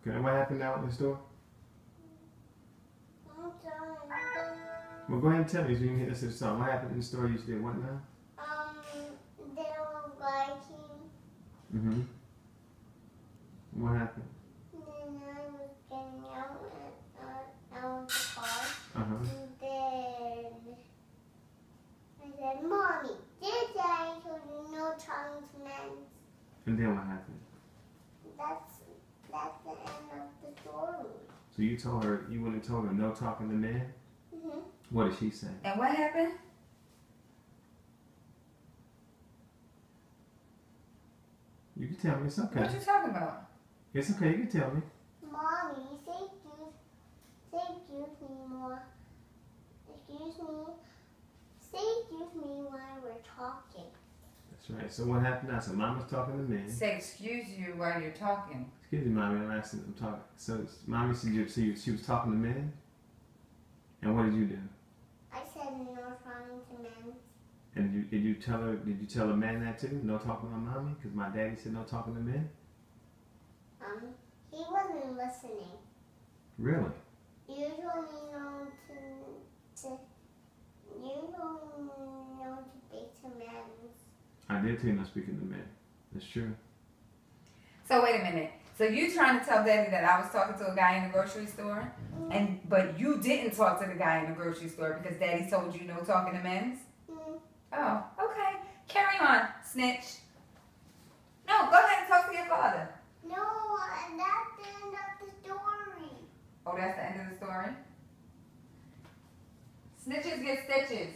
Okay, and what happened out in the store? I'm sorry. Well, go ahead and tell me so you can hit us with the song. What happened in the store you did? What now? They were biking. Mm-hmm. What happened? Then I was getting out of the car. Uh-huh. And then I said, Mommy, did I told you no talking to men? And then what happened? That's the end of the story. So you told her, you went and told her no talking to men? Mm-hmm. What did she say? And what happened? You can tell me. It's okay. What you talking about? It's okay. You can tell me. Mommy, say excuse me more. Excuse me. Say excuse me while we're talking. That's right. So what happened now? So Mama's talking to men. Say excuse you while you're talking. Excuse me, Mommy. I'm asking. I'm talking. So Mommy said she was talking to men. And what did you do? I said no talking to men. And did you tell her? Did you tell a man that too? No talking to Mommy? Because my daddy said no talking to men. He wasn't listening. Really? You told me no to speak to men. I did tell you not speaking to men. That's true. So wait a minute. So you trying to tell Daddy that I was talking to a guy in the grocery store, but you didn't talk to the guy in the grocery store because Daddy told you no talking to men's? Oh, okay. Carry on, snitch. No, go ahead and talk to your father. No, that's the end of the story. Oh, that's the end of the story? Snitches get stitches.